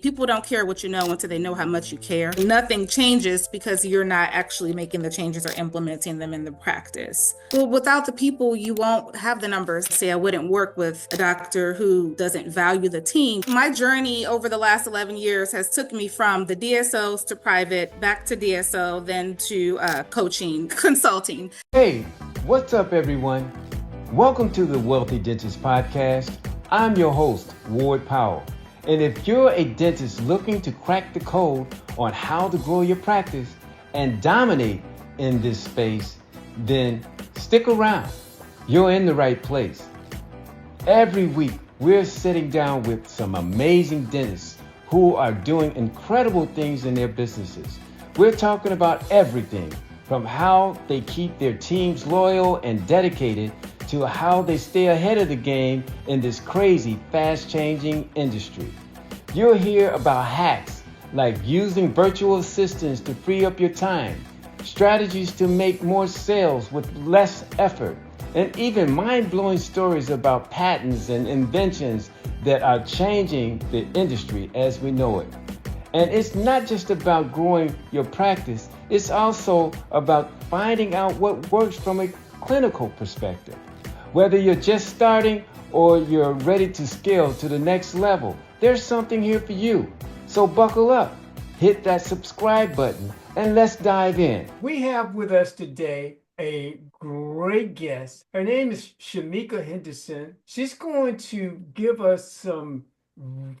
People don't care what you know until they know how much you care. Nothing changes because you're not actually making the changes or implementing them in the practice. Well, without the people, you won't have the numbers. Say I wouldn't work with a doctor who doesn't value the team. My journey over the last 11 years has took me from the DSOs to private, back to DSO, then to coaching, consulting. Hey, what's up, everyone? Welcome to the Wealthy Dentist Podcast. I'm your host, Ward Powell. And if you're a dentist looking to crack the code on how to grow your practice and dominate in this space, then stick around. You're in the right place. Every week, we're sitting down with some amazing dentists who are doing incredible things in their businesses. We're talking about everything from how they keep their teams loyal and dedicated to how they stay ahead of the game in this crazy, fast-changing industry. You'll hear about hacks like using virtual assistants to free up your time, strategies to make more sales with less effort, and even mind-blowing stories about patents and inventions that are changing the industry as we know it. And it's not just about growing your practice, it's also about finding out what works from a clinical perspective. Whether you're just starting or you're ready to scale to the next level, there's something here for you. So buckle up, hit that subscribe button, and let's dive in. We have with us today a great guest. Her name is Shameika Henderson. She's going to give us some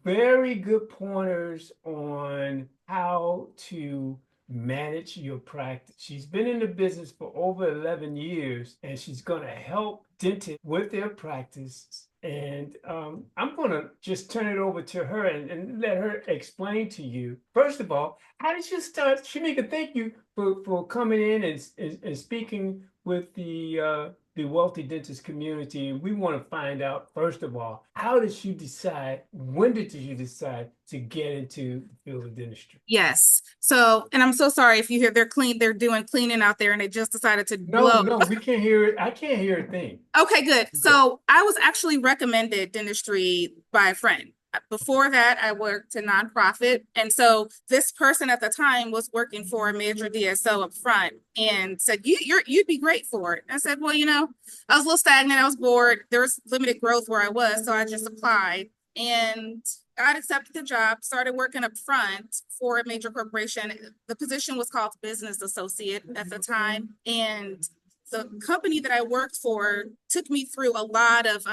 very good pointers on how to manage your practice. She's been in the business for over 11 years, and she's going to help dentists with their practice. And I'm going to just turn it over to her and let her explain to you. First of all, how did you start? Shameika, thank you for coming in and speaking with the Wealthy Dentist community. And we want to find out, first of all, how did you decide, when did you decide to get into the field of dentistry? Yes. So, and I'm so sorry if you hear they're doing cleaning out there and they just decided to blow. No, we can't hear it. I can't hear a thing. Okay, good. So I was actually recommended dentistry by a friend. Before that, I worked in nonprofit. And so this person at the time was working for a major DSO up front and said, you'd be great for it. I said, well, I was a little stagnant. I was bored. There was limited growth where I was. So I just applied and got accepted the job, started working up front for a major corporation. The position was called business associate at the time. And the company that I worked for took me through a lot of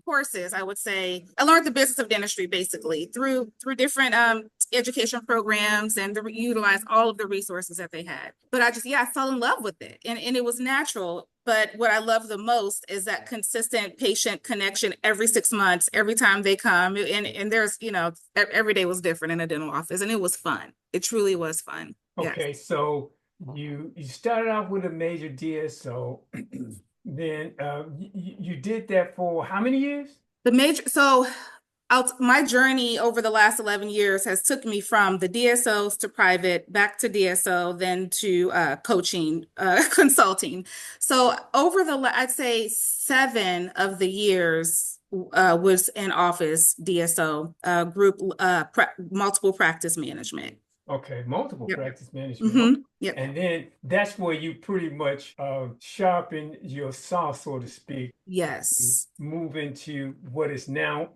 courses, I would say. I learned the business of dentistry basically through different education programs and utilized all of the resources that they had. But I fell in love with it and it was natural. But what I love the most is that consistent patient connection every 6 months, every time they come. And there's, every day was different in a dental office and it was fun. It truly was fun. Okay, yes. So you started off with a major DSO, then you did that for how many years? My journey over the last 11 years has took me from the DSOs to private, back to DSO, then to coaching, consulting. So I'd say 7 of the years was in office DSO group, multiple practice management. Okay, multiple Yep. practice management. Mm-hmm. Yep. And then that's where you pretty much sharpen your saw, so to speak. Yes. Move into what is now.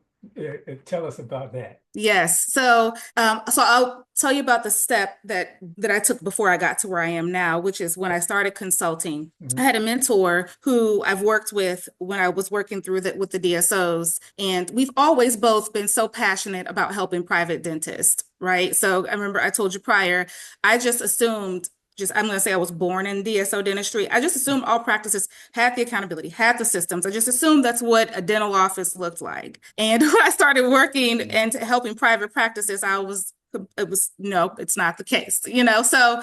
Tell us about that. Yes. So I'll tell you about the step that I took before I got to where I am now, which is when I started consulting. Mm-hmm. I had a mentor who I've worked with when I was working with the DSOs, and we've always both been so passionate about helping private dentists, right? So I remember I told you prior, I just assumed I'm going to say I was born in DSO dentistry. I just assumed all practices had the accountability, had the systems. I just assumed that's what a dental office looked like. And when I started working and helping private practices, no, it's not the case, So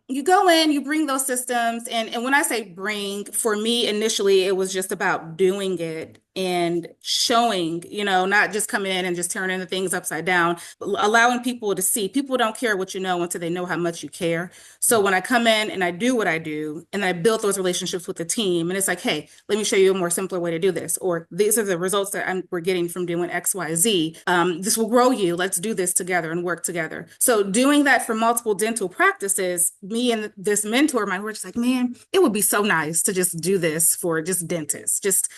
you go in, you bring those systems. And when I say bring, for me, initially, it was just about doing it and showing, not just coming in and just turning the things upside down, but allowing people to see. People don't care what you know until they know how much you care. So when I come in and I do what I do and I build those relationships with the team, and it's like, hey, let me show you a more simpler way to do this, or these are the results that we're getting from doing X, Y, Z. This will grow you. Let's do this together and work together. So doing that for multiple dental practices, me and this mentor of mine were just like, man, it would be so nice to just do this for just dentists, just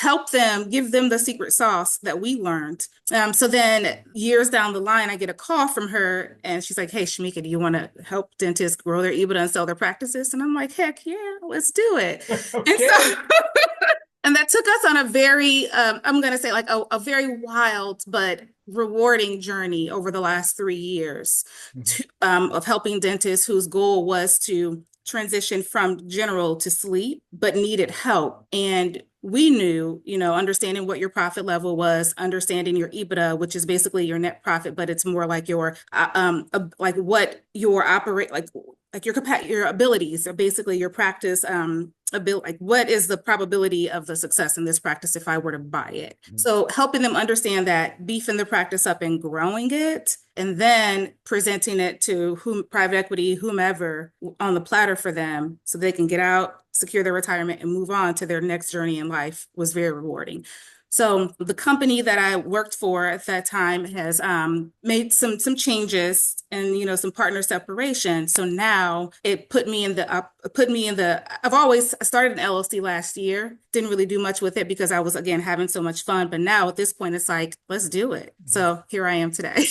help them, give them the secret sauce that we learned. So then years down the line, I get a call from her and she's like, hey, Shameika, do you want to help dentists grow their EBITDA and sell their practices? And I'm like, heck yeah, let's do it. And Okay. so and that took us on a very, I'm going to say like a very wild but rewarding journey over the last 3 years of helping dentists whose goal was to transition from general to sleep, but needed help. And we knew, understanding what your profit level was, understanding your EBITDA, which is basically your net profit, but it's more like your, like what your operate, like your abilities, or basically your practice, like what is the probability of the success in this practice if I were to buy it? So helping them understand that, beefing the practice up and growing it, and then presenting it to private equity, whomever on the platter for them so they can get out, secure their retirement, and move on to their next journey in life was very rewarding. So the company that I worked for at that time has made some changes and some partner separation. So now it put me in the I've always started an LLC last year. Didn't really do much with it because I was again having so much fun. But now at this point, it's like, let's do it. So here I am today.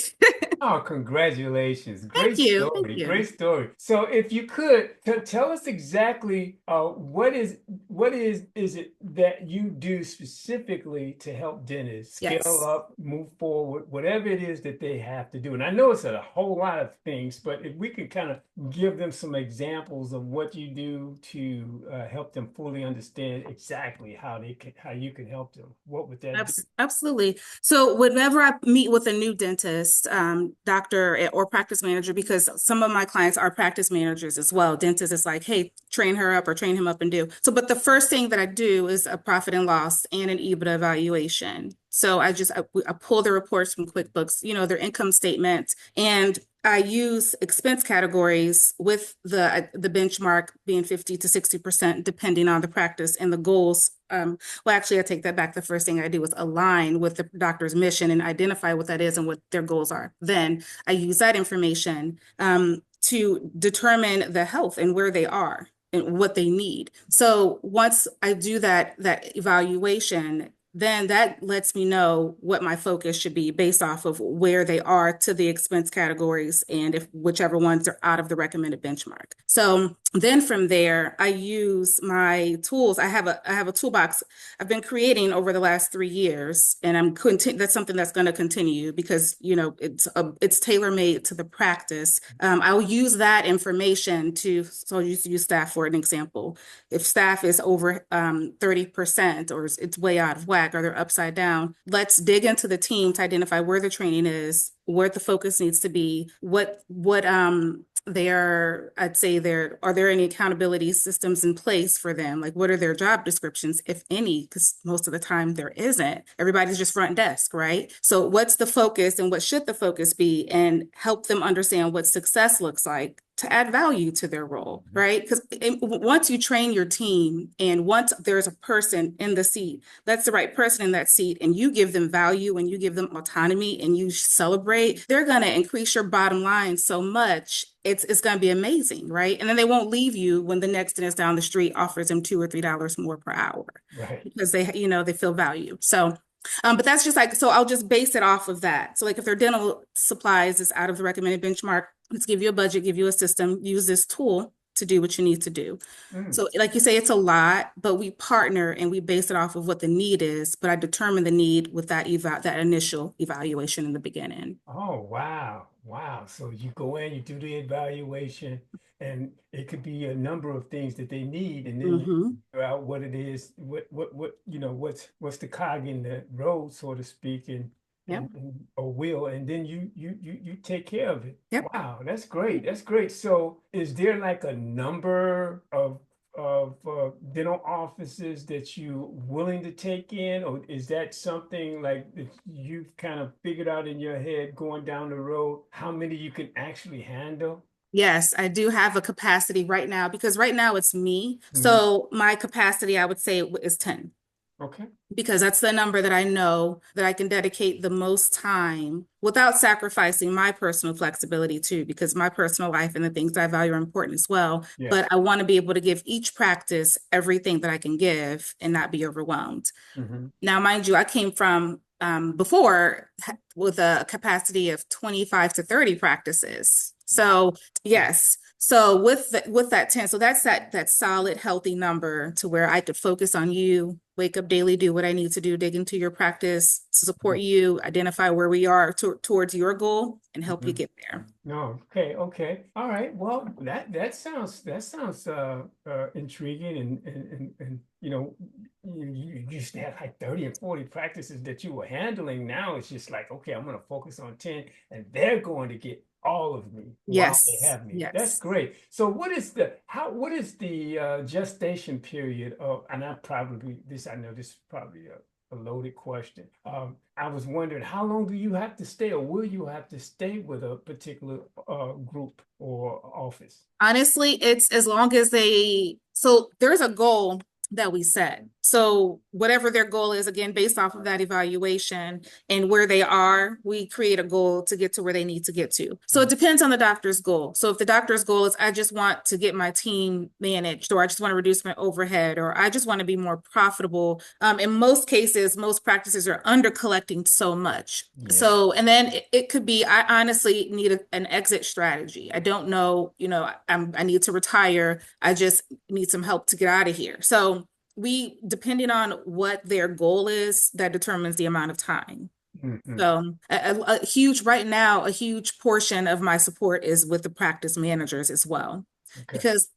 Oh, congratulations. Thank Great you. Thank story. you. Great story. So if you could tell us exactly what is it that you do specifically to help dentists scale Yes. up, move forward, whatever it is that they have to do. And I know it's a whole lot of things, but if we could kind of give them some examples of what you do to help them fully understand exactly how you can help them, what would that be? Absolutely. So whenever I meet with a new dentist, doctor or practice manager, because some of my clients are practice managers as well, dentists is like, hey, train her up or train him up and do. So, but the first thing that I do is a profit and loss and an EBITDA evaluation. So I pull the reports from QuickBooks, their income statement, and I use expense categories with the benchmark being 50 to 60%, depending on the practice and the goals. Well, actually, I take that back. The first thing I do is align with the doctor's mission and identify what that is and what their goals are. Then I use that information to determine the health and where they are and what they need. So once I do that evaluation, then that lets me know what my focus should be based off of where they are to the expense categories and if whichever ones are out of the recommended benchmark. So then from there, I use my tools. I have a toolbox I've been creating over the last 3 years, and that's something that's going to continue because it's tailor made to the practice. I'll use that information so use staff for an example. If staff is over 30% or it's way out of whack or they're upside down, let's dig into the team to identify where the training is, where the focus needs to be, what are there any accountability systems in place for them? Like, what are their job descriptions, if any? Because most of the time there isn't. Everybody's just front desk, right? So what's the focus and what should the focus be, and help them understand what success looks like to add value to their role, right? Because once you train your team and once there's a person in the seat, that's the right person in that seat, and you give them value and you give them autonomy and you celebrate, they're going to increase your bottom line so much. It's going to be amazing, right? And then they won't leave you when the next dentist down the street offers them $2 or $3 more per hour Right. because they feel value. So but that's just like, so I'll just base it off of that. So like if their dental supplies is out of the recommended benchmark, let's give you a budget, give you a system, use this tool to do what you need to do. Mm. So like you say, it's a lot, but we partner and we base it off of what the need is, but I determine the need with that initial evaluation in the beginning. Oh, wow. Wow. So you go in, you do the evaluation, and it could be a number of things that they need, and then you Mm-hmm. figure out what it is, what's the cog in the road, so to speak, and Yep. or will, and then you take care of it. Yep. Wow, that's great. That's great. So is there like a number of dental offices that you willing to take in, or is that something like that you've kind of figured out in your head going down the road, how many you can actually handle? Yes, I do have a capacity right now because right now it's me. Hmm. So my capacity, I would say, is 10 Okay. because that's the number that I know that I can dedicate the most time without sacrificing my personal flexibility too, because my personal life and the things I value are important as well. Yes. But I want to be able to give each practice everything that I can give and not be overwhelmed. Hmm. Now, mind you, I came from before with a capacity of 25 to 30 practices. Wow. So yes. So with that 10, so that's that solid, healthy number to where I could focus on you, wake up daily, do what I need to do, dig into your practice, support you, identify where we are towards your goal, and help you Mhm. get there. No, okay, okay. All right. Well, that sounds intriguing and you used to have like 30 and 40 practices that you were handling. Now it's just like, okay, I'm gonna focus on 10 and they're going to get all of me while they Yes. have me. That's Yes. great. So what is the gestation period of, and I know this is probably a loaded question. I was wondering, how long do you have to stay, or will you have to stay with a particular group or office? Honestly, it's as long as so there's a goal that we set. So whatever their goal is, again, based off of that evaluation and where they are, we create a goal to get to where they need to get to. So it depends on the doctor's goal. So if the doctor's goal is, I just want to get my team managed, or I just want to reduce my overhead, or I just want to be more profitable. In most cases, most practices are under collecting so much. Yeah. So, and then it could be, I honestly need an exit strategy. I don't know, I need to retire. I just need some help to get out of here. So depending on what their goal is, that determines the amount of time. Hmm. So right now, a huge portion of my support is with the practice managers as well. Okay. Because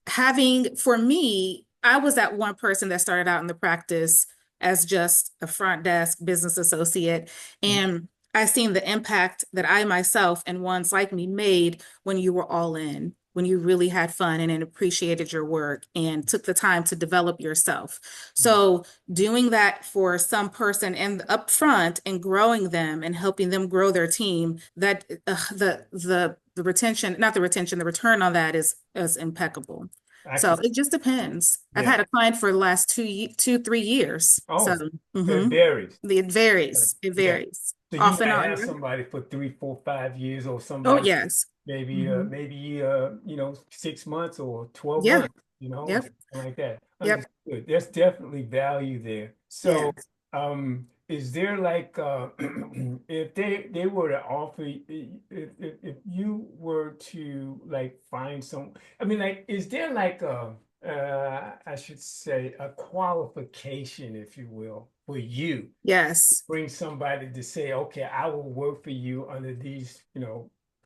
for me, I was that one person that started out in the practice as just a front desk business associate. And I seen the impact that I myself and ones like me made when you were all in, when you really had fun and appreciated your work and took the time to develop yourself. So doing that for some person and upfront and growing them and helping them grow their team, that the retention, not the retention, the return on that is impeccable. I So can, it just depends. I've yeah. had a client for the last 3 years. So Oh, it mhm. varies. It varies. It Yeah. varies. So you Off and might on. have Yeah. somebody for 3, 4, 5 years, or Oh, somebody yes. Hmm. maybe 6 months or 12 Yeah. months, or Yep. something like that. Yep. Understood. There's definitely value there. So, Yes. is there like if they were to offer if you were to like find some, I mean, like, is there like a I should say a qualification, if you will, for you Yes. bring somebody to say, okay, I will work for you under these,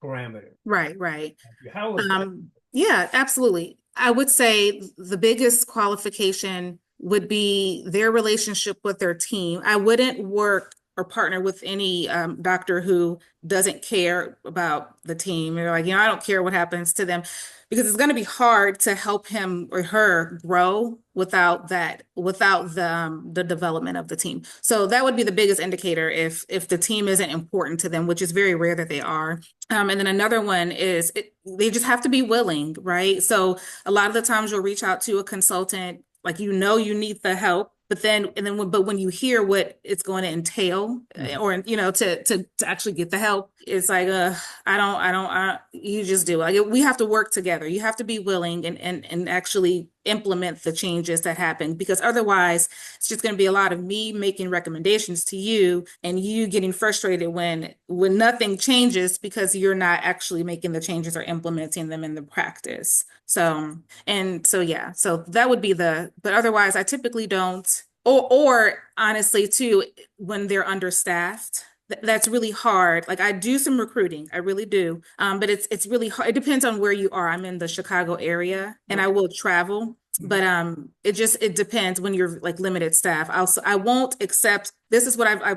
parameters. Right. Right. How is that? Yeah, absolutely. I would say the biggest qualification would be their relationship with their team. I wouldn't work or partner with any doctor who doesn't care about the team. They're like, I don't care what happens to them because it's going to be hard to help him or her grow without the development of the team. So that would be the biggest indicator if the team isn't important to them, which is very rare that they are. And then another one is they just have to be willing, right? So a lot of the times you'll reach out to a consultant, like you need the help, but when you hear what it's going to entail, Mhm. or to actually get the help, it's like you just do. Like we have to work together. You have to be willing and actually implement the changes that happen because otherwise it's just going to be a lot of me making recommendations to you and you getting frustrated when nothing changes because you're not actually making the changes or implementing them in the practice. Yeah, so that would be but otherwise I typically don't, or honestly too, when they're understaffed, that's really hard. Like I do some recruiting, I really do. But it's really hard. It depends on where you are. I'm in the Chicago area and I will travel. Mhm. But it depends when you're like limited staff. I won't accept, this is what I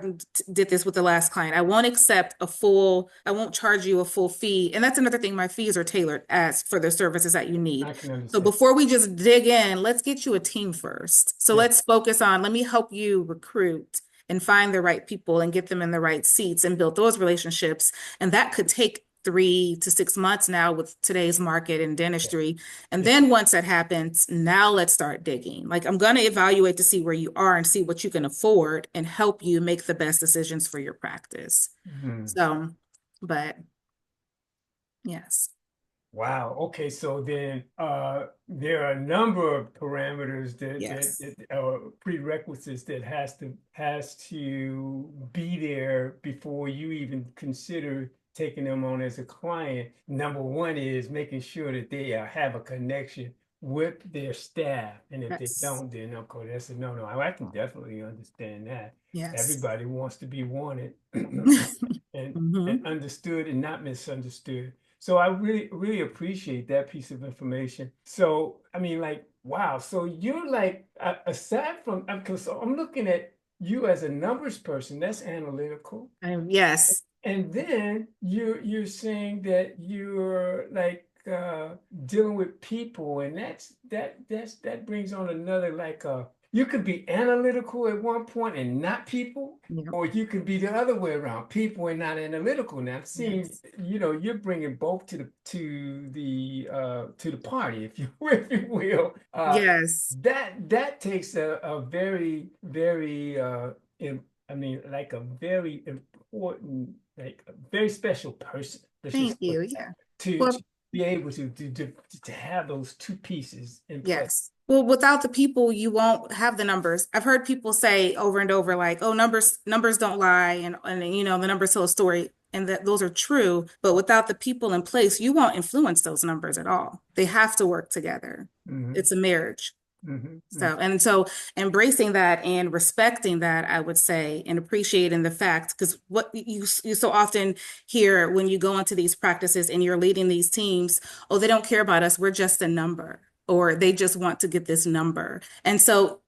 did this with the last client. I won't accept I won't charge you a full fee. And that's another thing. My fees are tailored as for the services that you need. I can So understand. before we just dig in, let's get you a team first. So Yeah. let's focus on, let me help you recruit and find the right people and get them in the right seats and build those relationships. And that could take 3 to 6 months now with today's market and Yeah. dentistry. And Yeah. then once that happens, now let's start digging. Like I'm going to evaluate to see where you are and see what you can afford and help you make the best decisions for your practice. Mhm. So, but yes, Wow. Okay. So then there are a number of parameters yes, that prerequisites that has to be there before you even consider taking them on as a client. Number one is making sure that they have a connection with their staff. And if they yes, don't, then of course that's a no-no. I can definitely understand that. yes. Everybody wants to be wanted and hmm understood and not misunderstood. So I really, really appreciate that piece of information. So, I mean, like, wow. So you're like, aside from, because I'm looking at you as a numbers person, that's analytical. yes, And then you're saying that you're like dealing with people, and that brings on another like you could be analytical at one point and not people, yeah, or you could be the other way around, people and not analytical. Now, it seems yes, you're bringing both to the party, if you if you will. yes. That takes a very very I mean, like a very important, like a very special person. Let's Thank just put you. that Yeah. to Well, be able to have those two pieces in place. yes. Well, without the people, you won't have the numbers. I've heard people say over and over, like, "Oh, numbers don't lie," and the numbers tell a story, and that those are true. But without the people in place, you won't influence those numbers at all. They have to work together. Hmm. It's a marriage. Hmm. So embracing that and respecting that, I would say, and appreciating the fact, because what you so often hear when you go into these practices and you're leading these teams, oh, they don't care about us, we're just a number, or they just want to get this number. And so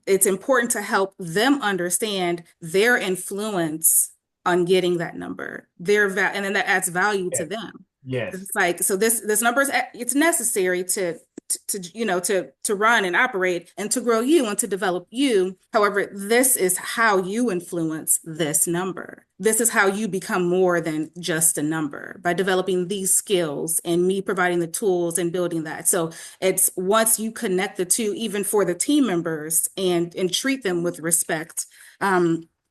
it's important to help them understand their influence on getting that number, and then that adds value to Yes. them. Yes. It's like, so this number is, it's necessary to run and operate and to grow you and to develop you. However, this is how you influence this number. This is how you become more than just a number by developing these skills and me providing the tools and building that. So it's once you connect the two, even for the team members, and treat them with respect,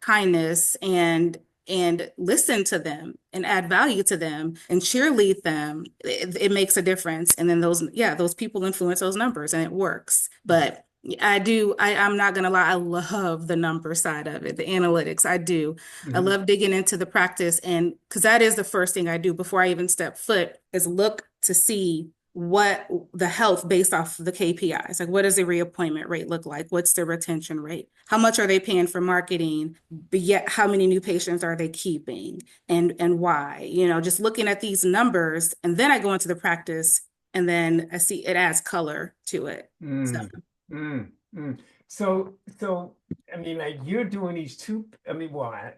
kindness, and listen to them and add value to them and cheerlead them, it makes a difference. And then those people influence those numbers and it works. But I'm not gonna lie, I love the number side of it, the analytics. I do. I Hmm. love digging into the practice, and because that is the first thing I do before I even step foot is look to see what the health based off the KPIs. Like, what does the reappointment rate look like? What's the retention rate? How much are they paying for marketing? But yet, how many new patients are they keeping, and why? Just looking at these numbers, and then I go into the practice, and then I see it adds color to it. So Mm, mm, mm. So, I mean, like you're doing these two. I mean, well, I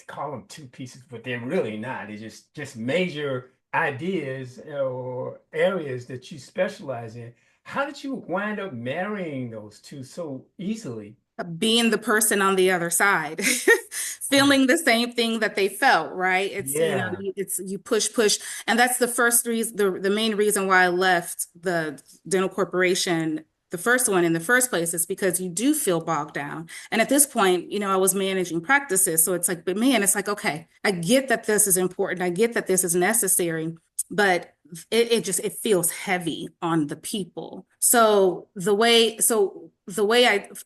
call them two pieces, but they're really not. They're just major ideas or areas that you specialize in. How did you wind up marrying those two so easily? being the person on the other side, Ah, feeling the same thing that they felt, right? yeah. It's you push, and that's the first reason, the main reason why I left the dental corporation. The first one in the first place is because you do feel bogged down. And at this point, I was managing practices. So it's like, but man, it's like, okay, I get that this is important. I get that this is necessary, but it feels heavy on the people. So the way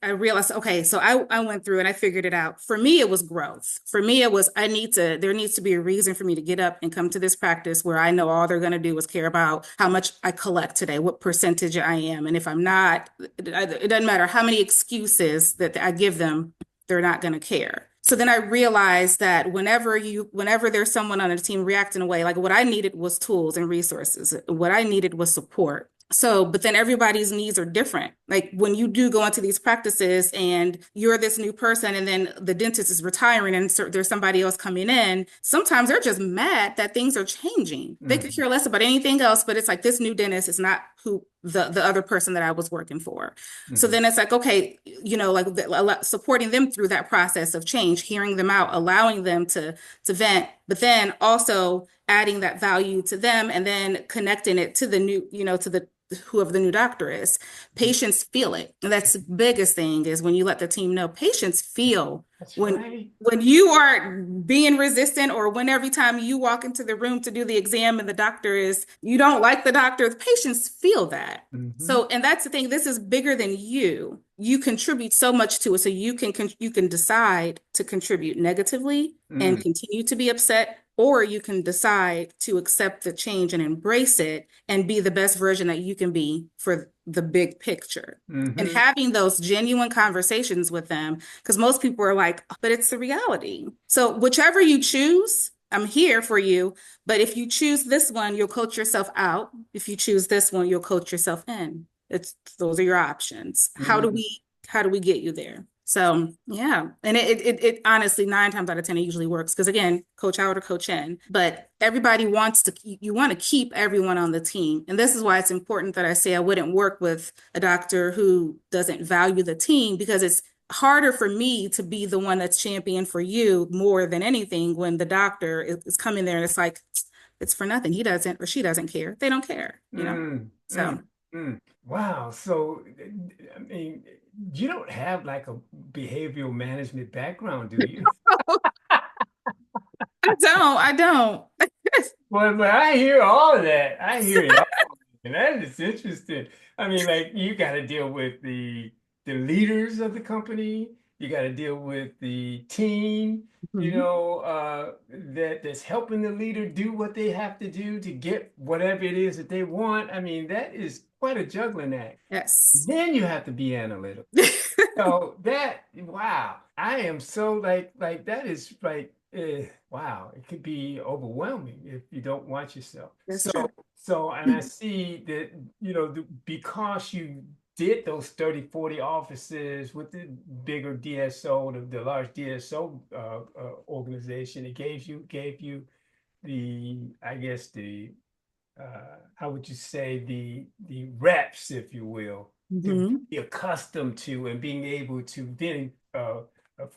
I realized, okay, so I went through and I figured it out. For me, it was growth. For me, it was there needs to be a reason for me to get up and come to this practice where I know all they're going to do is care about how much I collect today, what percentage I am. And if I'm not, it doesn't matter how many excuses that I give them, they're not going to care. So then I realized that whenever there's someone on a team reacting away, like what I needed was tools and resources. What I needed was support. So, but then everybody's needs are different. Like when you do go into these practices and you're this new person, and then the dentist is retiring and there's somebody else coming in, sometimes they're just mad that things are changing. They could Hmm. care less about anything else, but it's like this new dentist is not who the other person that I was working for. So Hmm. then it's like, okay, like supporting them through that process of change, hearing them out, allowing them to vent, but then also adding that value to them and then connecting it to the new, to the whoever the new doctor is. Patients feel it. And that's the biggest thing is when you let the team know, patients feel That's when right. when you are being resistant, or when every time you walk into the room to do the exam and the doctor is, you don't like the doctor, the patients feel that. Hmm. So, and that's the thing, this is bigger than you. You contribute so much to it. So you can decide to contribute negatively and Mm. continue to be upset, or you can decide to accept the change and embrace it and be the best version that you can be for the big picture. And Hmm. having those genuine conversations with them, because most people are like, but it's the reality. So, whichever you choose, I'm here for you. But if you choose this one, you'll coach yourself out. If you choose this one, you'll coach yourself in. It's those are your options. Mm. How do we get you there? So yeah, and it honestly 9 times out of 10 it usually works because again, coach out or coach in. But everybody wants to you want to keep everyone on the team, and this is why it's important that I say I wouldn't work with a doctor who doesn't value the team, because it's harder for me to be the one that's champion for you more than anything when the doctor is coming there and it's like it's for nothing. He doesn't or she doesn't care. They don't care. Mm. So Mm. Mm. Wow. So, I mean, you don't have like a behavioral management background, do you? I don't. But I hear all of that. I hear it all, and that is interesting. I mean, like you got to deal with the leaders of the company. You got to deal with the team, Mhm. that's helping the leader do what they have to do to get whatever it is that they want. I mean, that is quite a juggling act. Yes. Then you have to be analytical. So that, wow, I am so like that is like, wow, it could be overwhelming if you don't watch yourself. That's So, true. and I see that, because you did those 30, 40 offices with the bigger DSO, the large DSO organization, it gave you I guess how would you say, the reps, if you will, to Hmm. be accustomed to and being able to then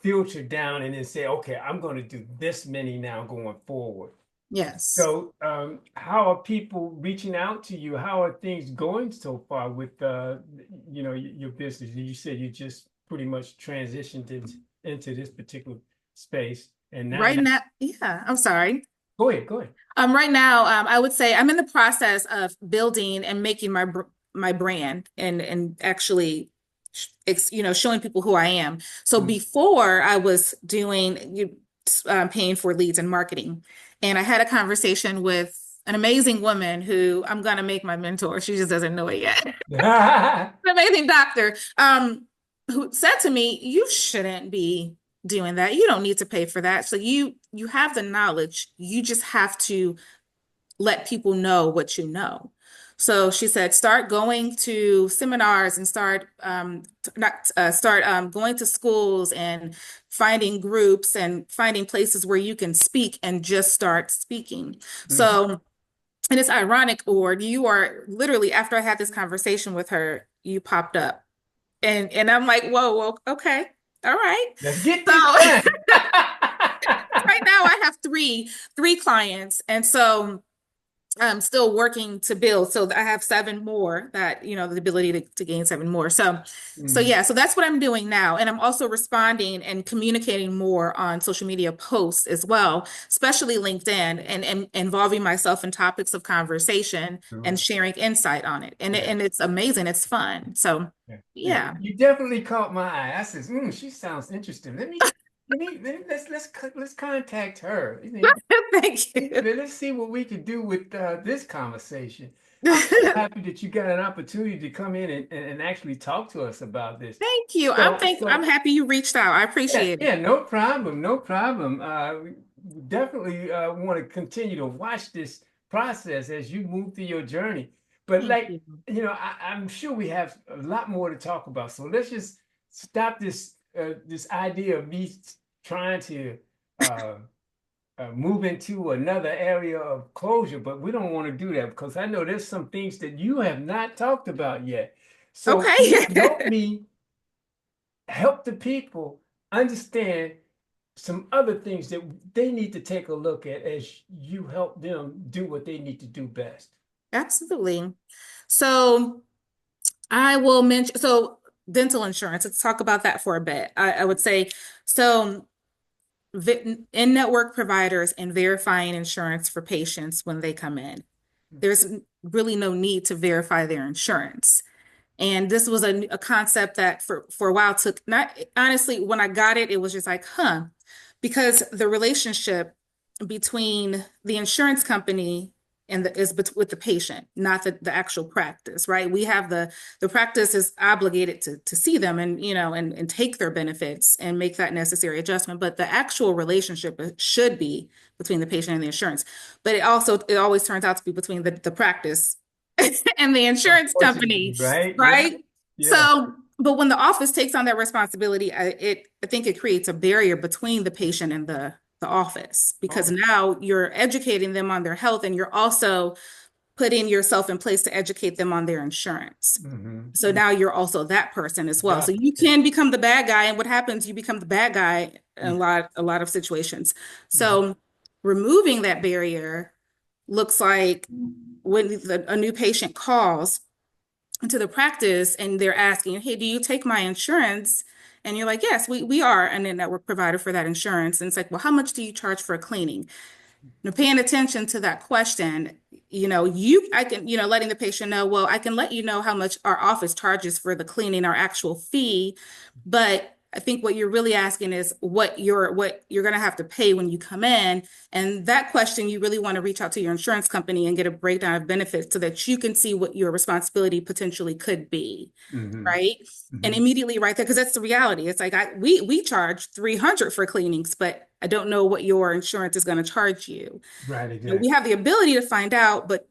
filter down and then say, okay, I'm going to do this many now going forward. Yes. So, how are people reaching out to you? How are things going so far with your business? You said you just pretty much transitioned into this particular space, and Right now, yeah, I'm sorry. go ahead, go ahead. Right now, I would say I'm in the process of building and making my brand and actually, showing people who I am. So Mm. before I was doing paying for leads and marketing, and I had a conversation with an amazing woman who I'm gonna make my mentor. She just doesn't know it yet. An amazing doctor, who said to me, "You shouldn't be doing that. You don't need to pay for that. So you have the knowledge. You just have to let people know what you know." So she said, start going to seminars and start not start going to schools and finding groups and finding places where you can speak and just start speaking. Mhm. So, and it's ironic, or you are literally after I had this conversation with her, you popped up, and I'm like, whoa, whoa, okay, all right. Let's get So this done. right now I have three clients, and so I'm still working to build. So I have seven more that, the ability to gain seven more. So Mhm. yeah, so that's what I'm doing now. And I'm also responding and communicating more on social media posts as well, especially LinkedIn, and involving myself in topics of conversation and Sure. sharing insight on it. And Yeah. and it's amazing. It's fun. So Yeah. Yeah. yeah. You definitely caught my eye. I says, she sounds interesting. Let's contact her. Thank you. Let's see what we can do with this conversation. I'm so happy that you got an opportunity to come in and actually talk to us about this. Thank you. I'm So happy you reached out. I yeah, appreciate it. yeah, no problem, no problem. We definitely want to continue to watch this process as you move through your journey. But Thank like, you. I'm sure we have a lot more to talk about. So let's just stop this idea of me trying to uh, move into another area of closure, but we don't want to do that because I know there's some things that you have not talked about yet. So can you help Okay. me help the people understand some other things that they need to take a look at as you help them do what they need to do best? Absolutely. So I will mention, so dental insurance, let's talk about that for a bit. I would say, so in-network providers and verifying insurance for patients when they come in. There's really no need to verify their insurance. And this was a concept that for a while took not honestly, when I got it, it was just like, huh, because the relationship between the insurance company and with the patient, not the actual practice, right? We have the practice is obligated to see them and and take their benefits and make that necessary adjustment. But the actual relationship should be between the patient and the insurance. But it always turns out to be between the practice and the insurance Unfortunately, company, right? Yeah, right? yeah. So, but when the office takes on that responsibility, I think it creates a barrier between the patient and the office because Oh, now you're educating them on their health and you're also putting yourself in place to educate them on their insurance. So mm-hmm. now you're also that person as well. So Got you it. can become the bad guy, and what happens? You become the bad guy in a lot of situations. Mm-hmm. So removing that barrier looks like when a new patient calls into the practice and they're asking, hey, do you take my insurance? And you're like, yes, we are an in-network provider for that insurance. And it's like, well, how much do you charge for a cleaning? Now, paying attention to that question, I can, letting the patient know, well, I can let you know how much our office charges for the cleaning, our actual fee, but I think what you're really asking is what you're going to have to pay when you come in. And that question, you really want to reach out to your insurance company and get a breakdown of benefits so that you can see what your responsibility potentially could be, Mm-hmm. right? And Mm-hmm. immediately right there, because that's the reality. It's like we charge 300 for cleanings, but I don't know what your insurance is going to charge you. Right, We exactly. have the ability to find out, but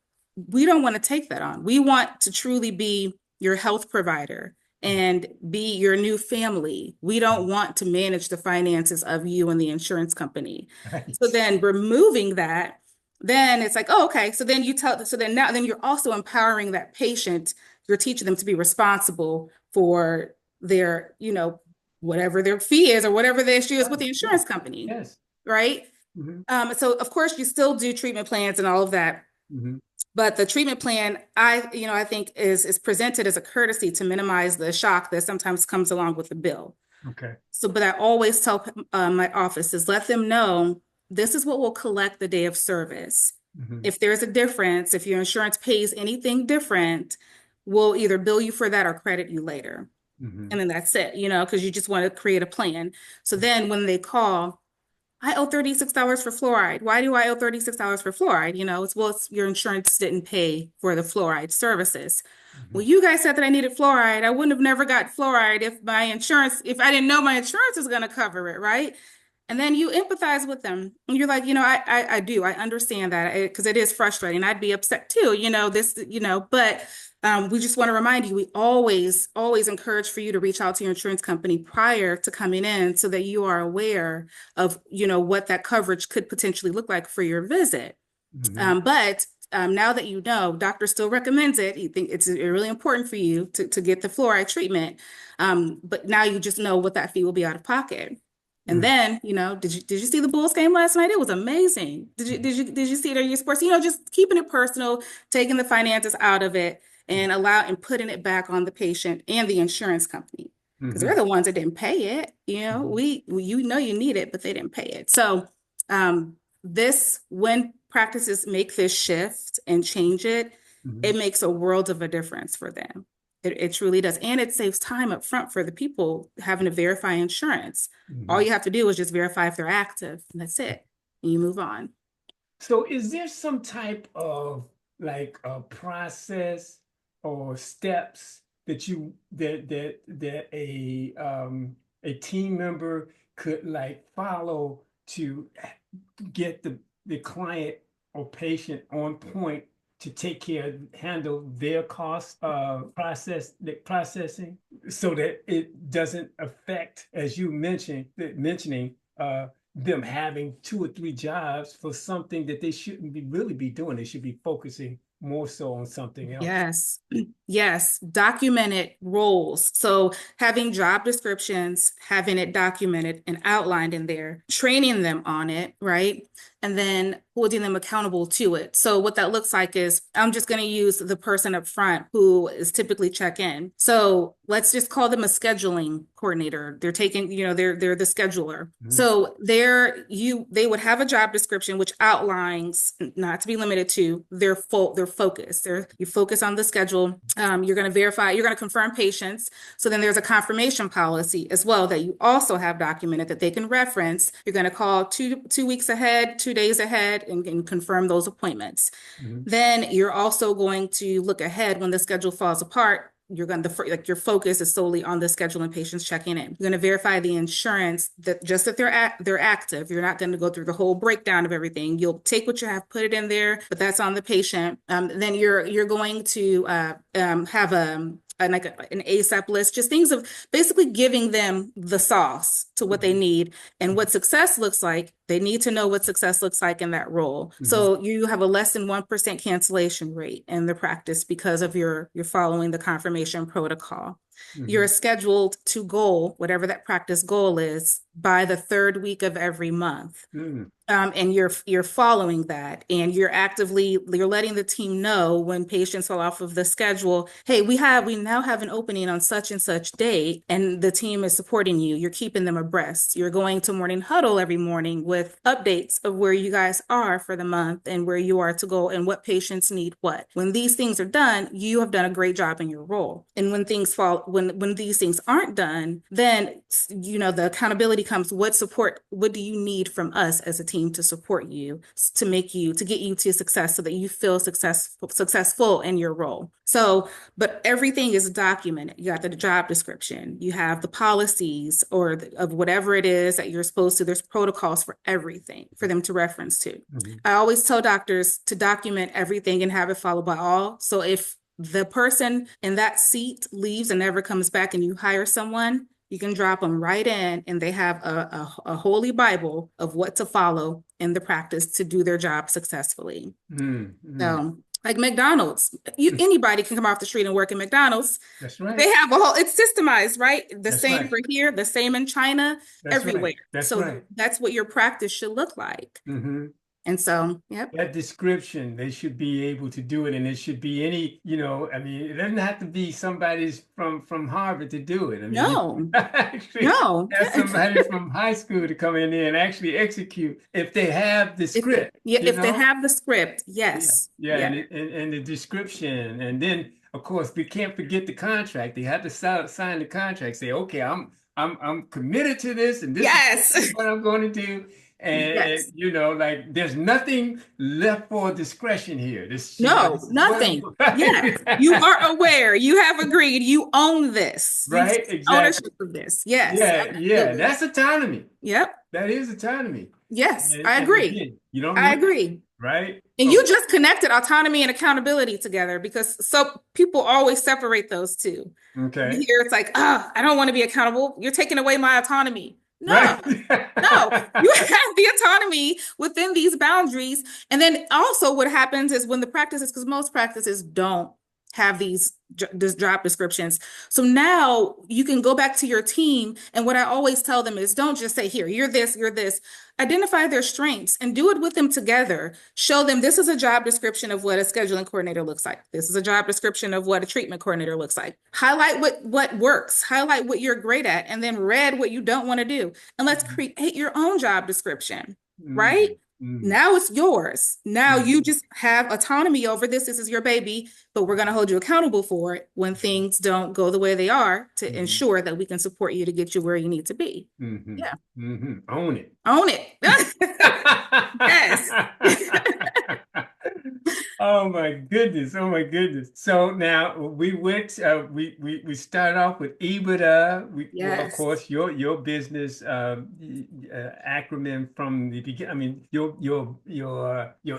we don't want to take that on. We want to truly be your health provider and be your new family. We don't want to manage the finances of you and the insurance company. So Right. then removing that, then it's like, oh, okay. So then you're also empowering that patient. You're teaching them to be responsible for their, whatever their fee is or whatever the issue is with Right. the Yeah. insurance company, Yes. right? Mm-hmm. So of course you still do treatment plans and all of that, Mm-hmm. but the treatment plan, I think is presented as a courtesy to minimize the shock that sometimes comes along with the bill. Okay. So, but I always tell my office is let them know this is what we'll collect the day of service. Mm-hmm. If there's a difference, if your insurance pays anything different, we'll either bill you for that or credit you later. Mm-hmm. And then that's it, because you just want to create a plan. So then when they call, I owe $36 for fluoride. Why do I owe $36 for fluoride? It's your insurance didn't pay for the fluoride services. Mm-hmm. Well, you guys said that I needed fluoride. I wouldn't have never got fluoride if I didn't know my insurance was going to cover it, right? And then you empathize with them. And you're like, I do. I understand that because it is frustrating. I'd be upset too, but we just want to remind you, we always encourage for you to reach out to your insurance company prior to coming in so that you are aware of, what that coverage could potentially look like for your visit. Mm-hmm. But now that doctor still recommends it. You think it's really important for you to get the fluoride treatment. But now you just know what that fee will be out of pocket. And then, did you see the Bulls game last night? It was amazing. Did you see it on your sports? Just keeping it personal, taking the finances out of it and putting it back on the patient and the insurance company. Because Mm-hmm. they're the ones that didn't pay it. Mm-hmm. You need it, but they didn't pay it. So when practices make this shift and change it, Mm-hmm. it makes a world of a difference for them. It truly does. And it saves time up front for the people having to verify insurance. All Mm-hmm. you have to do is just verify if they're active, and that's it. And you move on. So is there some type of like a process or steps that a team member could like follow to get the client or patient on point to take care, handle their cost the processing, so that it doesn't affect, as you mentioning them having 2 or 3 jobs for something that they shouldn't be really be doing. They should be focusing more so on something else. Yes. Yes. Documented roles. So having job descriptions, having it documented and outlined in there, training them on it, right? And then holding them accountable to it. So what that looks like is I'm just going to use the person up front who is typically check in. So let's just call them a scheduling coordinator. They're taking, they're the scheduler. So they would have a job description which outlines, not to be limited to, their focus. You focus on the schedule. You're going to verify, you're going to confirm patients. So then there's a confirmation policy as well that you also have documented that they can reference. You're going to call two weeks ahead, 2 days ahead, and confirm those appointments. Then you're also going to look ahead when the schedule falls apart. You're going to, like, your focus is solely on the schedule and patients checking in. You're going to verify the insurance that they're active. You're not going to go through the whole breakdown of everything. You'll take what you have, put it in there, but that's on the patient. Then you're going to have like an ASAP list, just things of basically giving them the sauce to what they need and what success looks like. They need to know what success looks like in that role. So you have a less than 1% cancellation rate in the practice because of you're following the confirmation protocol. You're scheduled to goal, whatever that practice goal is, by the 3rd week of every month. And you're following that, and you're letting the team know when patients fall off of the schedule. Hey, we now have an opening on such and such date, and the team is supporting you. You're keeping them abreast. You're going to morning huddle every morning with updates of where you guys are for the month and where you are to go and what patients need what. When these things are done, you have done a great job in your role. And when these things aren't done, then the accountability comes. What do you need from us as a team to support you, to get you to success so that you feel successful in your role? So, but everything is documented. You got the job description, you have the policies of whatever it is that you're supposed to, there's protocols for everything for them to reference to. I always tell doctors to document everything and have it followed by all. So if the person in that seat leaves and never comes back and you hire someone, you can drop them right in and they have a holy Bible of what to follow in the practice to do their job successfully. So, like McDonald's, anybody can come off the street and work at McDonald's. That's right. They have it's systemized, right? The same for here, the same in China, everywhere. That's what your practice should look like. And so, yep. That description, they should be able to do it, and it should be any, it doesn't have to be somebody's from Harvard to do it. I mean, no, have somebody from high school to come in there and actually execute if they have the script. If they have the script, yes. And the description, and then of course we can't forget the contract. They have to sign the contract. Say, okay, I'm committed to this, and this is what I'm going to do. And like there's nothing left for discretion here. Nothing. Yes, you are aware. You have agreed. You own this. Right? Exactly. Ownership of this. Yes. Yeah. That's autonomy. Yep. That is autonomy. Yes, I agree. Again, I agree. Right? And you just connected autonomy and accountability together, because people always separate those two. Okay. Here it's like, I don't want to be accountable. You're taking away my autonomy. No, right. No, you have the autonomy within these boundaries. And then also what happens is when the practices, because most practices don't have these job descriptions. So now you can go back to your team. And what I always tell them is don't just say, here, you're this. Identify their strengths and do it with them together. Show them this is a job description of what a scheduling coordinator looks like. This is a job description of what a treatment coordinator looks like. Highlight what works, highlight what you're great at, and then red what you don't want to do. And let's create your own job description, right? Now it's yours. Now you just have autonomy over this. This is your baby, but we're going to hold you accountable for it when things don't go the way they are, to ensure that we can support you to get you where you need to be. Yeah. Own it. Own it. Yes. Oh my goodness. Oh my goodness. So now we went we started off with EBITDA. Well, of Yes, course your business acronym from the beginning. I mean your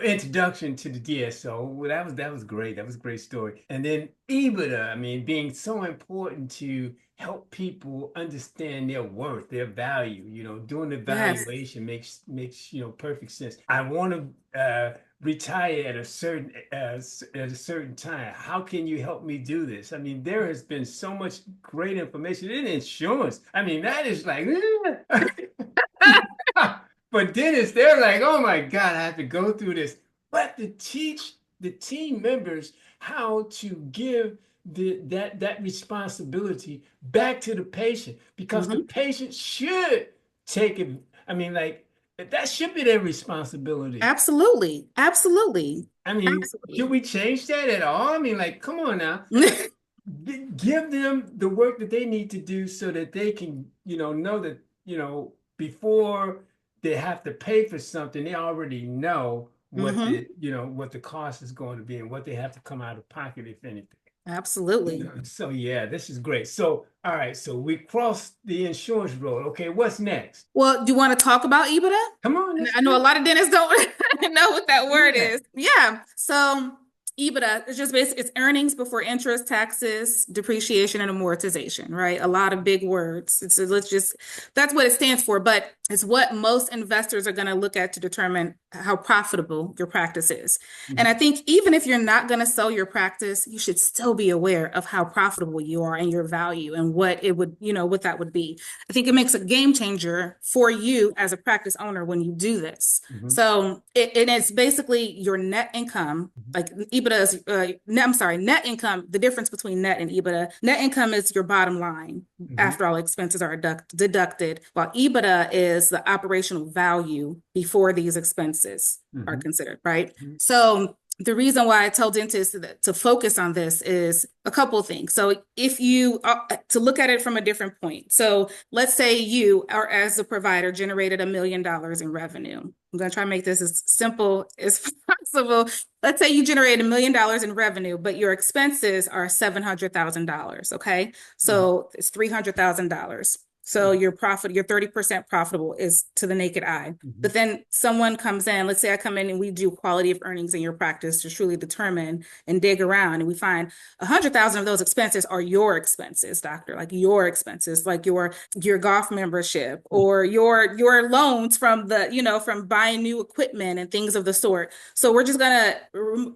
introduction to the DSO. Well, that was great. That was a great story. And then EBITDA, I mean, being so important to help people understand their worth, their value. Doing the yes. valuation makes perfect sense. I want to retire at a certain time. How can you help me do this? I mean, there has been so much great information in insurance. I mean, that is like, but dentists, they're like, oh my God, I have to go through this. But to teach the team members how to give that responsibility back to the patient because the Hmm. patient should take it. I mean, like that should be their responsibility. Absolutely. Absolutely. I mean, should Absolutely. we change that at all? I mean, like, come on now. Give them the work that they need to do so that they can, know that, before they have to pay for something, they already know Hmm. what the cost is going to be and what they have to come out of pocket, if anything. Absolutely. So yeah, this is great. So, all right, so we crossed the insurance road. Okay, what's next? Well, do you want to talk about EBITDA? Come on, And let's I know a do lot of dentists don't know what that word it. is. Yeah. So EBITDA is just basically it's earnings before interest, taxes, depreciation, and amortization, right? A lot of big words. Let's just that's what it stands for, but it's what most investors are going to look at to determine how profitable your practice is. Yeah. And I think even if you're not going to sell your practice, you should still be aware of how profitable you are and your value and what it would, what that would be. I think it makes a game changer for you as a practice owner when you do this. Mhm. So it's basically your net income, like EBITDA is, I'm sorry, net income, the difference between net and EBITDA. Net income is your bottom line Mhm. after all expenses are deducted, while EBITDA is the operational value before these expenses are Mhm. considered, right? Mhm. So the reason why I tell dentists to focus on this is a couple of things. So if you to look at it from a different point. So let's say you or as a provider generated $1 million in revenue. I'm going to try to make this as simple as possible. Let's say you generated $1 million in revenue, but your expenses are $700,000. Okay. Mhm. So it's $300,000. So your profit, your 30% profitable is to the naked eye. Mhm. But then someone comes in, let's say I come in and we do quality of earnings in your practice to truly determine and dig around and we find 100,000 of those expenses are your expenses, doctor, like your expenses, like your golf membership or your loans from from buying new equipment and things of the sort. So we're just gonna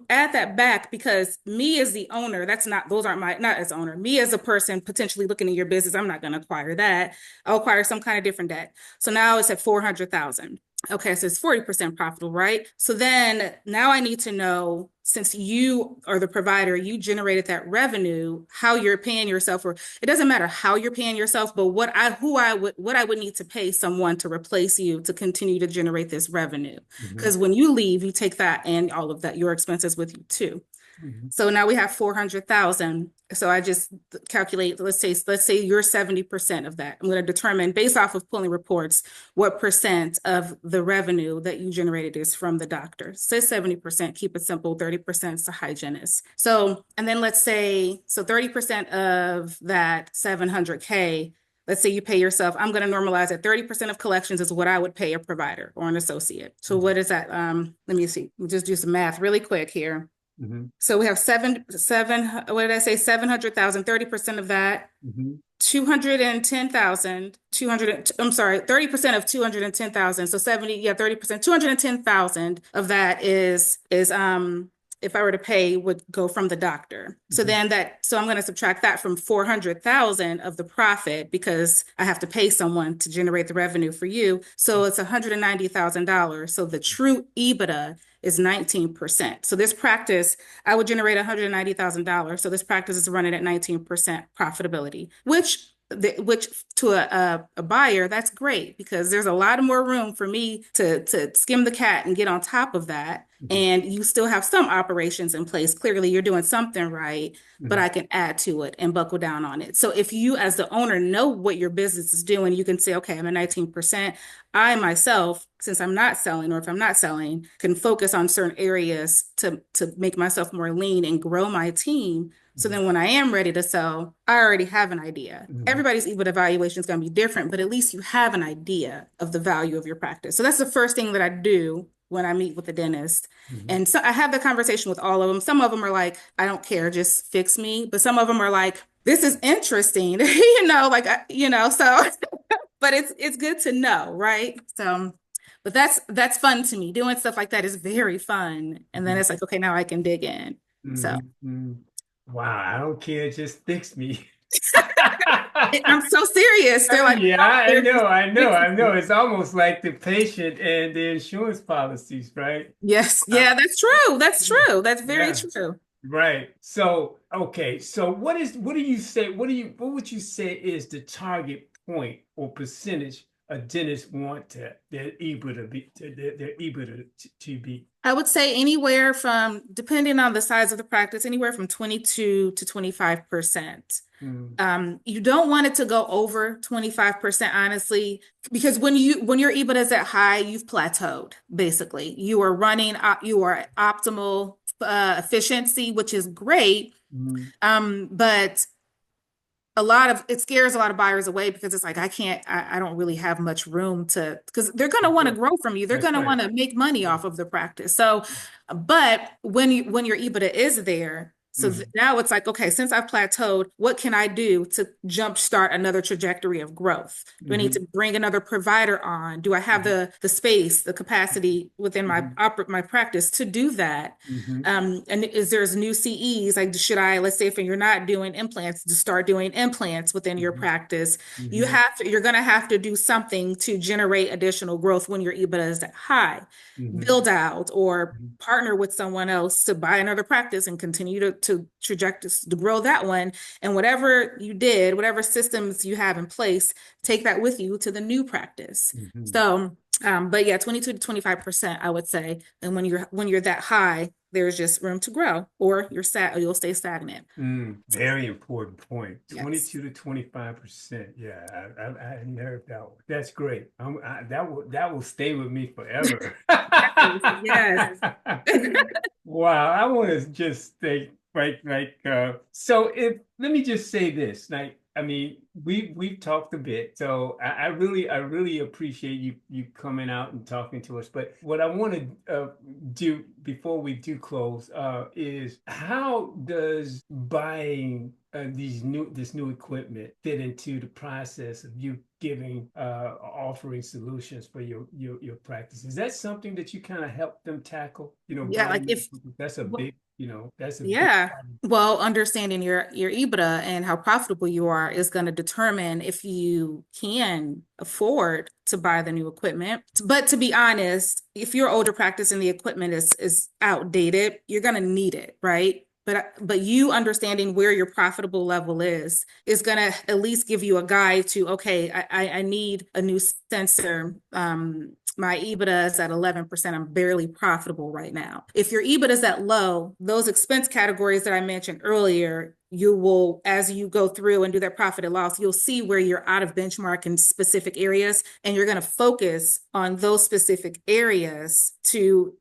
add that back because me as the owner, those aren't my not as owner, me as a person potentially looking at your business, I'm not gonna acquire that. I'll acquire some kind of different debt. So now it's at 400,000. Okay, so it's 40% profitable, right? So then now I need to know, since you are the provider, you generated that revenue, how you're paying yourself, or it doesn't matter how you're paying yourself, but what I would need to pay someone to replace you to continue to generate this revenue. Mhm. Because when you leave, you take that and all of that, your expenses with you too. Mhm. So now we have 400,000. So I just calculate, let's say you're 70% of that. I'm going to determine based off of pulling reports, what percent of the revenue that you generated is from the doctor. Say 70%, keep it simple, 30% is the hygienist. So, and then let's say, so 30% of that 700K, let's say you pay yourself, I'm going to normalize it. 30% of collections is what I would pay a provider or an associate. So what is that? Let me see. We'll just do some math really quick here. Mhm. So we have what did I say? 700,000, 30% of that, Mhm. 210,000, 200, I'm sorry, 30% of 210,000. So 70, yeah, 30%, 210,000 of that is if I were to pay would go from the doctor. So Mhm. then so I'm going to subtract that from 400,000 of the profit because I have to pay someone to generate the revenue for you. So it's $190,000. So the true EBITDA is 19%. So this practice, I would generate $190,000. So this practice is running at 19% profitability, which to a buyer, that's great because there's a lot more room for me to skim the cat and get on top of that Mhm. and you still have some operations in place. Clearly, you're doing something right, but Mhm. I can add to it and buckle down on it. So if you, as the owner, know what your business is doing, you can say, okay, I'm at 19%. I myself, since I'm not selling, or if I'm not selling, can focus on certain areas to make myself more lean and grow my team. So Mhm. then when I am ready to sell, I already have an idea. Mhm. Everybody's EBITDA evaluation is going to be different, but at least you have an idea of the value of your practice. So that's the first thing that I do when I meet with the dentist. Mhm. And so I have the conversation with all of them. Some of them are like, I don't care, just fix me. But some of them are like, this is interesting, so but it's good to know, right? So, but that's fun to me. Doing stuff like that is very fun. And then Mhm. it's like, okay, now I can dig in. So Mhm. Mhm. Wow, I don't care, just fix me. I'm so serious. They're like, Yeah, I don't I care, know, just I know, fix I know. me. It's almost like the patient and the insurance policies, right? Yes, Uh, yeah, that's true. That's yeah, true. That's very yeah, true. right. So, okay, so what do you say, what would you say is the target point or percentage a dentist want their EBITDA to be, their EBITDA to be? I would say anywhere from, depending on the size of the practice, anywhere from 22 to 25%. Mm, You don't want it to go over 25%, honestly, because when your EBITDA is at high, you've plateaued, basically. You are at optimal efficiency, which is great. mm, But it scares a lot of buyers away because it's like I don't really have much room to, because they're going to want to right. grow from you, they're That's going to right. want to make money Right. off of the practice. So but when your EBITDA is there, so Mhm. now it's like, okay, since I've plateaued, what can I do to jumpstart another trajectory of growth? Do I need to Mhm. bring another provider on? Do I have Mhm. the space, the capacity within Mhm. my practice to do that? Mhm. And is there's new CEs, like should I, let's say if you're not doing implants, to start doing implants within your Mhm. practice, Mhm. you're gonna have to do something to generate additional growth when your EBITDA is that high. Mhm. Build out or Mhm. partner with someone else to buy another practice and continue to trajectory to grow that one. And whatever you did, whatever systems you have in place, take that with you to the new practice. Mhm. So but yeah, 22 to 25%, I would say. And when you're that high, there's just room to grow, or you'll stay stagnant. So Very important point. yes. 22 to 25%. Yeah, I heard that one. That's great. That will stay with me forever. Yes, yes. Wow, I want to just think so if let me just say this. Like, I mean, we've talked a bit, so I really appreciate you coming out and talking to us. But what I want to do before we do close is how does buying this new equipment fit into the process of you giving offering solutions for your practice? Is that something that you kind of help them tackle? You know, Yeah, like buying if that's a big, that's a big yeah. part of- Well, understanding your EBITDA and how profitable you are is going to determine if you can afford to buy the new equipment. But to be honest, if your older practice and the equipment is outdated, you're going to need it, right? But you understanding where your profitable level is going to at least give you a guide to, okay, I need a new sensor. My EBITDA is at 11%. I'm barely profitable right now. If your EBITDA is at low, those expense categories that I mentioned earlier, you will, as you go through and do that profit and loss, you'll see where you're out of benchmark in specific areas, and you're going to focus on those specific areas to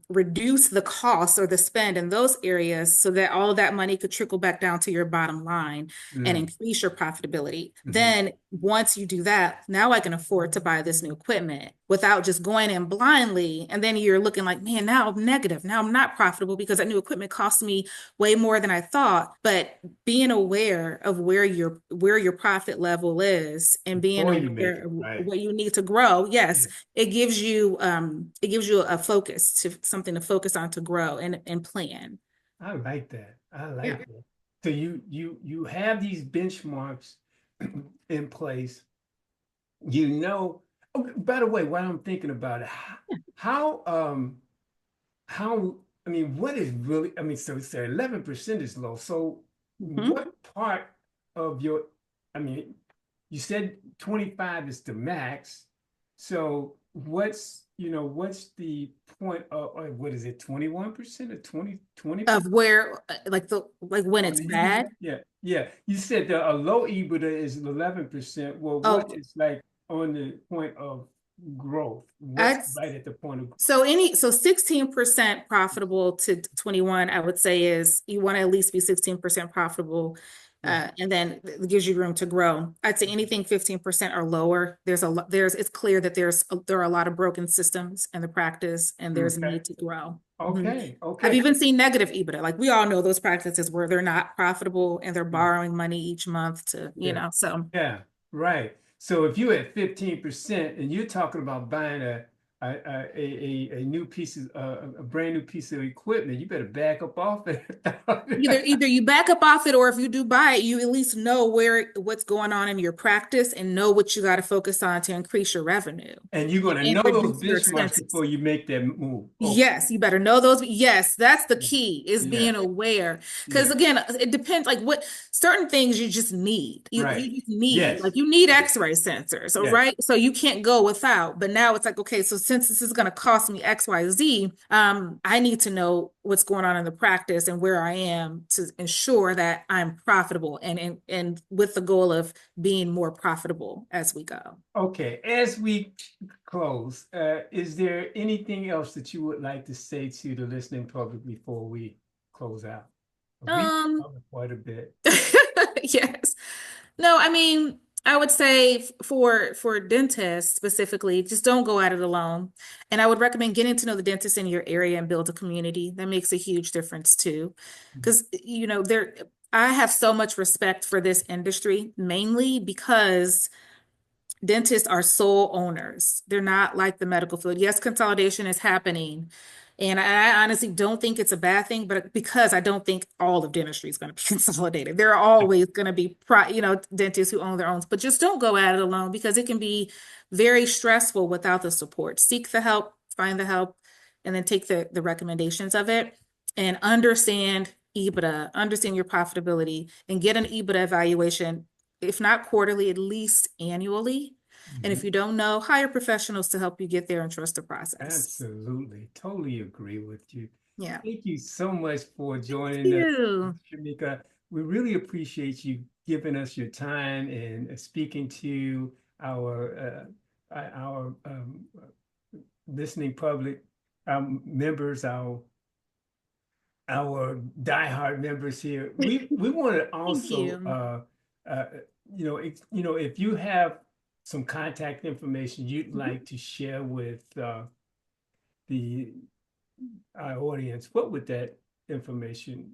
reduce the cost or the spend in those areas, so that all of that money could trickle back down to your bottom line and Mm, increase your profitability. mhm, Then once you do that, now I can afford to buy this new equipment without just going in blindly. And then you're looking like, man, now I'm negative. Now I'm not profitable because that new equipment cost me way more than I thought. But being aware of where your profit level is and being before you make aware it, of right? what you need to grow, yes, Yeah, it gives you a focus, to something to focus on, to grow and plan. I like that. I Yeah. like that. So you have these benchmarks in place. You know, oh, by the way, while I'm thinking about it, how how I mean, what is really, I mean, so 11% is low. So Mhm. what part of your, I mean, you said 25 is the max. So what's the point of, what is it, 21% or 20%? Of where, like when Oh, it's you, bad. yeah, yeah. You said that a low EBITDA is 11%. Well, what Oh, is like on the point of growth? What's I'd right at the point of, so 16% profitable to 21, I would say is you want to at least be 16% profitable. yeah. And then it gives you room to grow. I'd say anything 15% or lower, it's clear that there are a lot of broken systems in the practice and there's a Okay. need to grow. Mhm. Okay. I've Okay. even seen negative EBITDA. Like we all know those practices where they're not profitable and they're borrowing money each month Yeah. so. Yeah. Right. So if you at 15% and you're talking about buying a new piece of a brand new piece of equipment, you better back up off it. Either you back up off it, or if you do buy it, you at least know what's going on in your practice and know what you got to focus on to increase your revenue And you're going to and know those reduce your benchmarks expenses. before you make that move. Oh, Yes, you better know those. Yes, that's the yeah. key is Yeah. being aware. Because Yeah. again, it depends like what certain things you just need. Right. You just need Yes. like you need Yes. X-ray sensors, so Yes. right? So you can't go without. But now it's like, okay, so since this is going to cost me X, Y, Z, I need to know what's going on in the practice and where I am to ensure that I'm profitable and with the goal of being more profitable as we go. Okay. As we close, is there anything else that you would like to say to the listening public before we close out? We Um, covered quite a bit. yes. No, I mean, I would say for dentists specifically, just don't go at it alone. And I would recommend getting to know the dentists in your area and build a community. That makes a huge difference too. Because, I have so much respect for this industry, mainly because dentists are sole owners. They're not like the medical field. Yes, consolidation is happening. And I honestly don't think it's a bad thing, but because I don't think all of dentistry is going to be consolidated. There are always going to be, dentists who own their own, but just don't go at it alone because it can be very stressful without the support. Seek the help, find the help, and then take the recommendations of it and understand EBITDA, understand your profitability, and get an EBITDA evaluation if not quarterly, at least annually. And Mhm. if you don't know, hire professionals to help you get there and trust the process. Absolutely. Totally agree with you. Yeah. Thank you so much for Thank joining us, you. Shameika. We really appreciate you giving us your time and speaking to our listening public, members, our diehard members here. We want to Thank also, you. if you have some contact information you'd Mhm. like to share with the our audience, what would that information?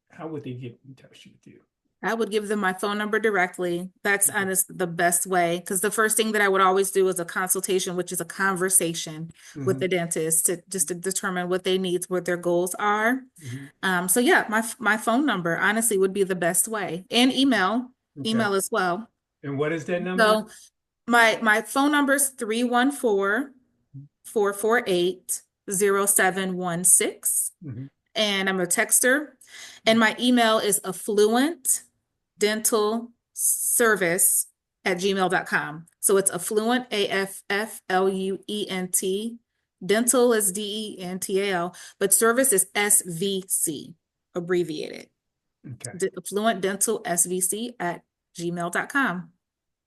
How would they get in touch with you? I would give them my phone number directly. That's Okay. honest the best way because the first thing that I would always do is a consultation, which is a conversation with the Mhm. dentist to determine what they need, what their goals are. Mhm. So yeah, my phone number honestly would be the best way, and Okay. email as well. And what is that number? So my phone number is 314-448-0716. Mhm. And I'm a texter. And my email is affluentdentalservice@gmail.com. So it's affluent, AFFLUENT. Dental is DENTAL, but service is SVC, abbreviated. Okay. Affluent Dental SVC at gmail.com.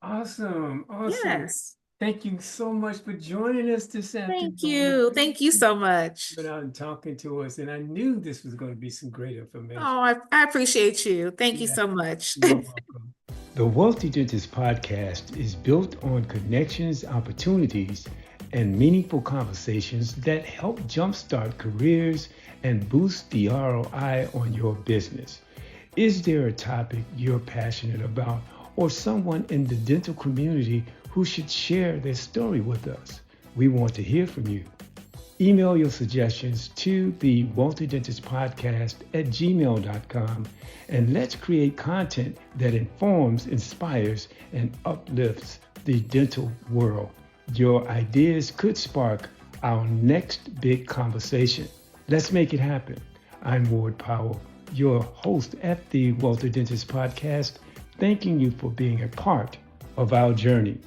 Awesome. Awesome. Yes. Thank you so much for joining us this Thank afternoon. you. Thank you so much. Coming out and talking to us, and I knew this was going to be some great information. Oh, I appreciate you. Thank you Yeah, so much. you're welcome. The Wealthy Dentist podcast is built on connections, opportunities, and meaningful conversations that help jumpstart careers and boost the ROI on your business. Is there a topic you're passionate about or someone in the dental community who should share their story with us? We want to hear from you. Email your suggestions to the Wealthy Dentist Podcast at gmail.com and let's create content that informs, inspires, and uplifts the dental world. Your ideas could spark our next big conversation. Let's make it happen. I'm Ward Powell, your host at the Wealthy Dentist Podcast, thanking you for being a part of our journey.